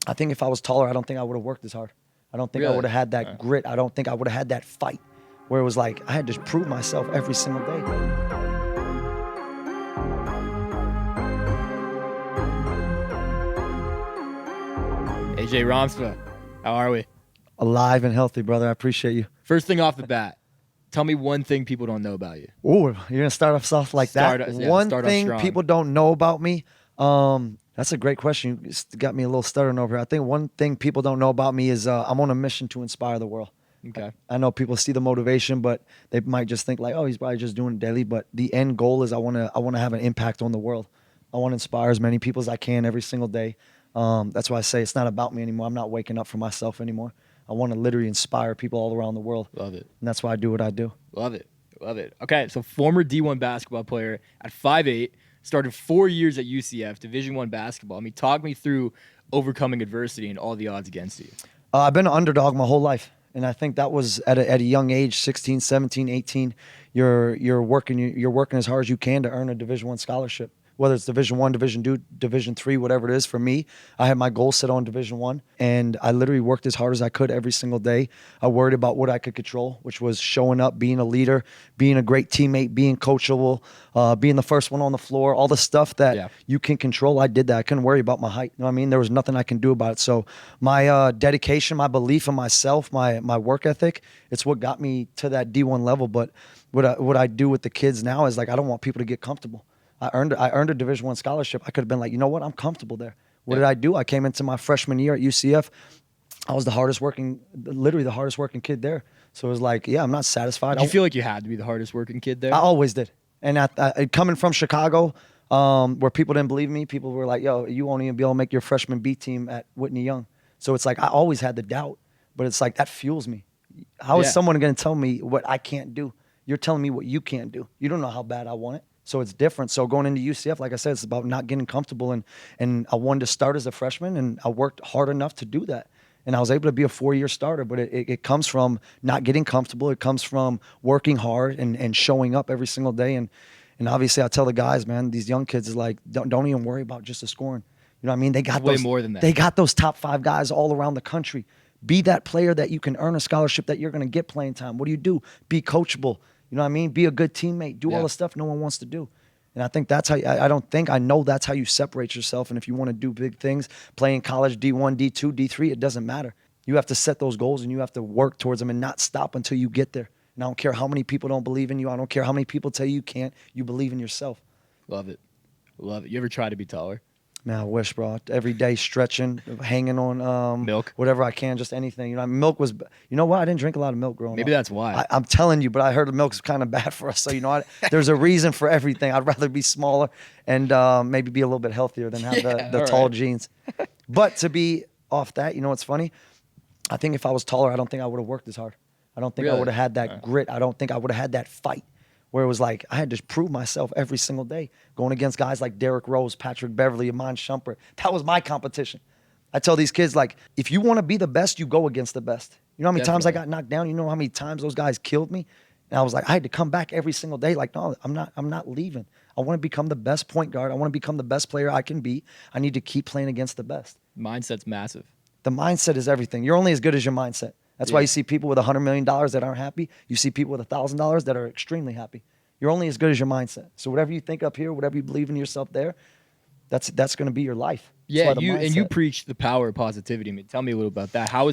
I think if I was taller, I don't think I would have worked as hard. I don't think I Really? would have had that grit. I don't think I would have had that fight where it was like I had to prove myself every single day. AJ Rompza, how are we? Alive and healthy, brother. I appreciate you. First thing off the bat, tell me one thing people don't know about you. Ooh, you're gonna start off soft like that. One start off thing strong. people don't know about me. That's a great question. You just got me a little stuttering over here. I think one thing people don't know about me is I'm on a mission to inspire the world. Okay. I know people see the motivation, but they might just think like, oh, he's probably just doing it daily. But the end goal is I want to have an impact on the world. I want to inspire as many people as I can every single day. That's why I say it's not about me anymore. I'm not waking up for myself anymore. I want to literally inspire people all around the world. Love it. And that's why I do what I do. Love it. Love it. Okay, so former D1 basketball player at 5'8", started 4 years at UCF, Division I basketball. I mean, talk me through overcoming adversity and all the odds against you. I've been an underdog my whole life. And I think that was at a young age, 16, 17, 18. You're working as hard as you can to earn a Division I scholarship. Whether it's Division I, Division II, Division III, whatever it is. For me, I had my goal set on Division I, and I literally worked as hard as I could every single day. I worried about what I could control, which was showing up, being a leader, being a great teammate, being coachable, being the first one on the floor, all the stuff that you can control. I did that. I couldn't worry about my height. You know what I mean? There was nothing I can do about it. So my dedication, my belief in myself, my work ethic, it's what got me to that D1 level. But what I do with the kids now is like I don't want people to get comfortable. I earned a Division I scholarship. I could have been like, you know what? I'm comfortable there. What did I do? I came into my freshman year at UCF. I was literally the hardest working kid there. So it was like, yeah, I'm not satisfied. Did you feel like you had to be the hardest working kid there? I always did. And coming from Chicago, where people didn't believe me, people were like, yo, you won't even be able to make your freshman B team at Whitney Young. So it's like I always had the doubt, but it's like that fuels me. How is someone going to tell me what I can't do? You're telling me what you can't do. You don't know how bad I want it. So it's different. So going into UCF, like I said, it's about not getting comfortable. And I wanted to start as a freshman, and I worked hard enough to do that. And I was able to be a 4-year starter, but it comes from not getting comfortable. It comes from working hard and showing up every single day. And obviously I tell the guys, man, these young kids is like, don't even worry about just the scoring. You know what I mean? They got way more than that. They got those top 5 guys all around the country. Be that player that you can earn a scholarship that you're going to get playing time. What do? Be coachable. You know what I mean? Be a good teammate. Do all the stuff no one wants to do. And I think that's how I know that's how you separate yourself. And if you want to do big things, play in college, D1, D2, D3, it doesn't matter. You have to set those goals and you have to work towards them and not stop until you get there. And I don't care how many people don't believe in you. I don't care how many people tell you can't. You believe in yourself. Love it. Love it. You ever try to be taller? Man, I wish, bro. Every day stretching, hanging on milk, whatever I can, just anything. You know, milk was. You know what? I didn't drink a lot of milk growing up. Maybe that's why. I'm telling you, but I heard the milk's kind of bad for us. So you know, there's a reason for everything. I'd rather be smaller and maybe be a little bit healthier than have the tall genes. But to be off that, you know what's funny? I think if I was taller, I don't think I would have worked as hard. I don't think I would have had that grit. I don't think I would have had that fight. Where it was like I had to prove myself every single day, going against guys like Derrick Rose, Patrick Beverly, Iman Shumpert. That was my competition. I tell these kids, like, if you want to be the best, you go against the best. You know how many times I got knocked down? You know how many times those guys killed me? And I was like, I had to come back every single day. Like, no, I'm not leaving. I want to become the best point guard. I want to become the best player I can be. I need to keep playing against the best. Mindset's massive. The mindset is everything. You're only as good as your mindset. That's why you see people with $100 million that aren't happy. You see people with $1,000 that are extremely happy. You're only as good as your mindset. So whatever you think up here, whatever you believe in yourself there, that's going to be your life. Yeah, you preach the power of positivity. I mean, tell me a little about that. How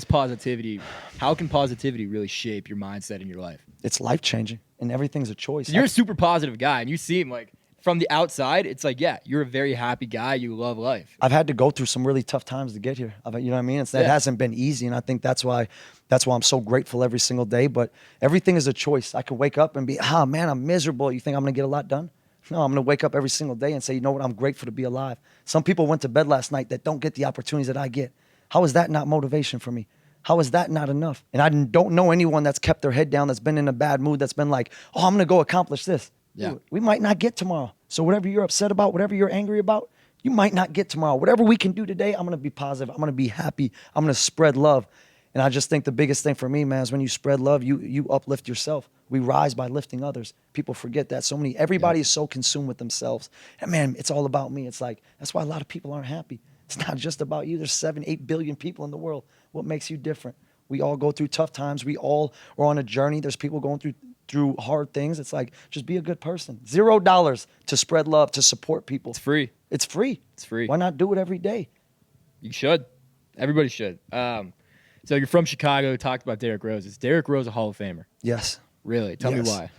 can positivity really shape your mindset in your life? It's life-changing, and everything's a choice. You're a super positive guy, and you seem like, from the outside, it's like, yeah, you're a very happy guy. You love life. I've had to go through some really tough times to get here. You know what I mean? It hasn't been easy, and I think that's why I'm so grateful every single day. But everything is a choice. I could wake up and be, man, I'm miserable. You think I'm going to get a lot done? No, I'm going to wake up every single day and say, you know what? I'm grateful to be alive. Some people went to bed last night that don't get the opportunities that I get. How is that not motivation for me? How is that not enough? And I don't know anyone that's kept their head down, that's been in a bad mood, that's been like, I'm going to go accomplish this. Yeah. Dude, we might not get tomorrow. So whatever you're upset about, whatever you're angry about, you might not get tomorrow. Whatever we can do today, I'm going to be positive. I'm going to be happy. I'm going to spread love. And I just think the biggest thing for me, man, is when you spread love, you uplift yourself. We rise by lifting others. People forget that. Everybody is so consumed with themselves. And man, it's all about me. It's like, that's why a lot of people aren't happy. It's not just about you. There's 7, 8 billion people in the world. What makes you different? We all go through tough times. We all are on a journey. There's people going through hard things. It's like, just be a good person. $0 to spread love, to support people. It's free. It's free. It's free. Why not do it every day? You should. Everybody should. So you're from Chicago. Talked about Derrick Rose. Is Derrick Rose a Hall of Famer? Yes. Really? Tell me why.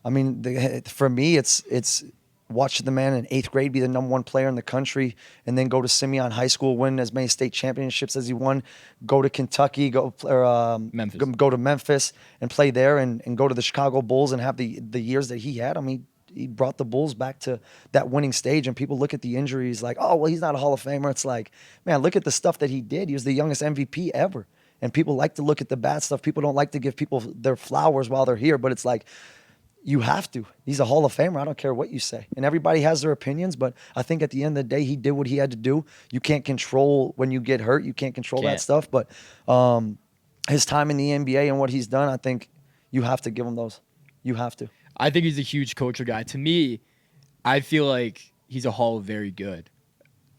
I mean, for me, it's watch the man in 8th grade be the #1 player in the country, and then go to Simeon High School, win as many state championships as he won, go to Kentucky, Memphis. go to Memphis and play there, and go to the Chicago Bulls and have the years that he had. I mean, he brought the Bulls back to that winning stage, and people look at the injuries like, oh, well, he's not a Hall of Famer. It's like, man, look at the stuff that he did. He was the youngest MVP ever. And people like to look at the bad stuff. People don't like to give people their flowers while they're here, but it's like, you have to. He's a Hall of Famer. I don't care what you say. And everybody has their opinions, but I think at the end of the day, he did what he had to do. You can't control when you get hurt. You can't control that stuff. But his time in the NBA and what he's done, I think you have to give him those. You have to. I think he's a huge culture guy. To me, I feel like he's a Hall of Very Good.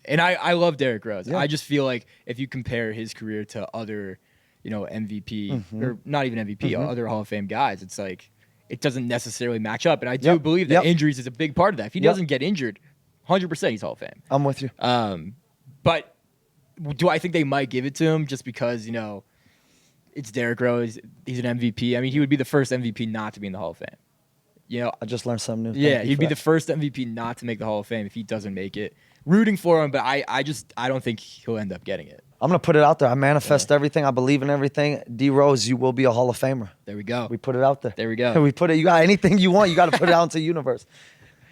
And I love Derrick Rose. Yeah. I just feel like if you compare his career to other, MVP, or not even MVP, other Hall of Fame guys, it's like, it doesn't necessarily match up. And I do believe that injuries is a big part of that. If he doesn't get injured, 100% he's Hall of Fame. I'm with you. But do I think they might give it to him just because, it's Derrick Rose, he's an MVP? I mean, he would be the first MVP not to be in the Hall of Fame. I just learned something new. Yeah, he'd be the first MVP not to make the Hall of Fame if he doesn't make it. Rooting for him, but I don't think he'll end up getting it. I'm going to put it out there. I manifest everything. I believe in everything. D Rose, you will be a Hall of Famer. There we go. We put it out there. There we go. We put it. You got anything you want, you got to put it out into the universe.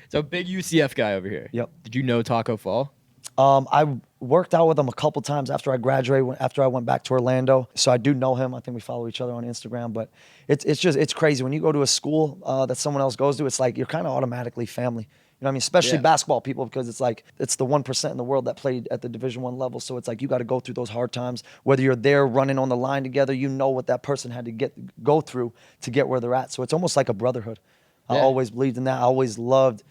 So big UCF guy over here. Yep. Did you know Taco Fall? I worked out with him a couple times after I graduated, after I went back to Orlando. So I do know him. I think we follow each other on Instagram. But it's crazy. When you go to a school that someone else goes to, it's like you're kind of automatically family. You know what I mean? Especially basketball people, because it's like it's the 1% in the world that played at the Division I level. So it's like you got to go through those hard times. Whether you're there running on the line together, you know what that person had to go through to get where they're at. So it's almost like a brotherhood. I always believed in that. I always loved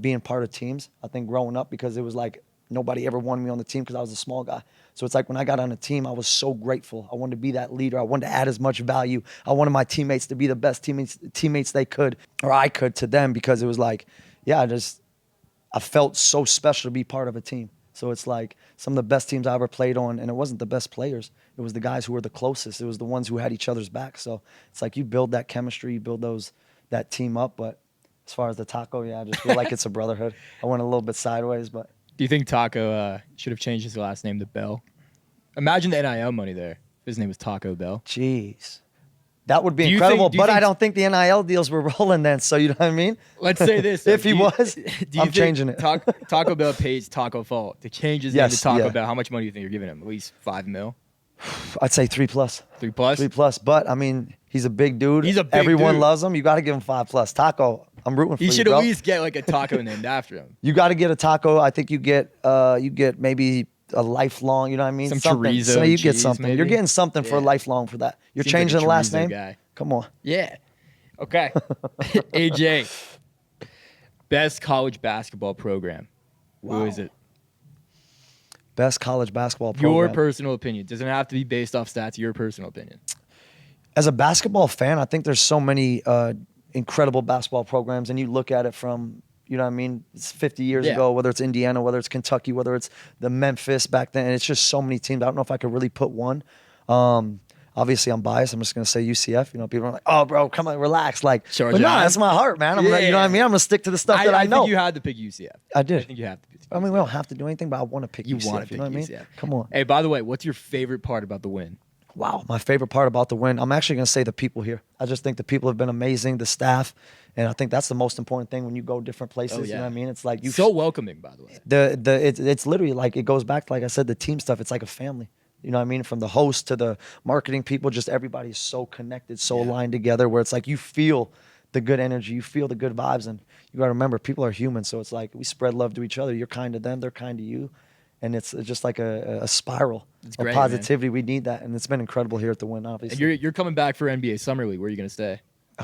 being part of teams. I think growing up, because it was like nobody ever wanted me on the team because I was a small guy. So it's like when I got on a team, I was so grateful. I wanted to be that leader. I wanted to add as much value. I wanted my teammates to be the best teammates they could, or I could, to them, because it was like, I felt so special to be part of a team. So it's like some of the best teams I ever played on, and it wasn't the best players. It was the guys who were the closest. It was the ones who had each other's back. So it's like you build that chemistry, you build that team up. But as far as the Taco, I just feel like it's a brotherhood. I went a little bit sideways, but. Do you think Taco should have changed his last name to Bell? Imagine the NIL money there. If his name was Taco Bell. Jeez. That would be incredible, but I don't think the NIL deals were rolling then, so you know what I mean? Let's say this. If he was, I'm changing it. Taco Bell pays Taco Fall to change his name to Taco Bell. How much money do you think you're giving him? At least $5 million? I'd say 3+. 3+? 3+, but I mean, he's a big dude. He's a big Everyone dude. loves him. You got to give him 5+. Taco, I'm rooting for you, He should bro. at least get like a taco named after him. You got to get a taco. I think you get maybe a lifelong, you know what I mean? Some something. chorizo So you cheese, get something. maybe? You're getting something for lifelong for that. You're Seems like changing a the last chorizo name? guy. Come on. Yeah. Okay. AJ, best college basketball program. Wow. Who is it? Best college basketball program. Your personal opinion. Doesn't have to be based off stats. Your personal opinion. As a basketball fan, I think there's so many incredible basketball programs, and you look at it from, you know what I mean, it's 50 years ago, whether it's Indiana, whether it's Kentucky, whether it's the Memphis back then, and it's just so many teams. I don't know if I could really put one. Obviously, I'm biased. I'm just going to say UCF. You know, people are like, oh, bro, come on, relax. Like, Sure, but no, that's my heart, man. You know what I mean? I'm going to stick to the stuff that I know. I think you had to pick UCF. I did. I think you have to pick UCF. I mean, we don't have to do anything, but I want to pick You UCF. want to pick you know what I mean? UCF. Come on. Hey, by the way, what's your favorite part about the Wynn? Wow, my favorite part about the Wynn, I'm actually going to say the people here. I just think the people have been amazing, the staff, and I think that's the most important thing when you go different places. You know what I mean? It's like so welcoming, by the way. It's literally like, it goes back to, like I said, the team stuff. It's like a family. You know what I mean? From the host to the marketing people, just everybody's so connected, so aligned together, where it's like you feel the good energy, you feel the good vibes, and you got to remember, people are human, so it's like we spread love to each other. You're kind to them, they're kind to you, and it's just like a spiral of positivity. Man. We need that, and it's been incredible here at the Wynn, obviously. And you're coming back for NBA Summer League. Where are you going to stay?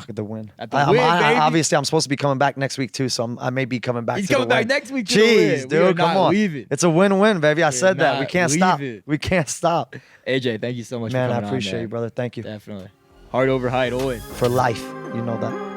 The Wynn. At the Wynn, baby. Obviously, I'm supposed to be coming back next week too, so I may be coming back. He's to coming the back Wynn. next week. To the Jeez, Wynn. dude, come on. It's a win-win, baby. I said that. We can't stop. We can't stop. AJ, thank you so much Man, for I coming on, appreciate you, brother. Thank you. Definitely. Heart over height, always. For life. You know that.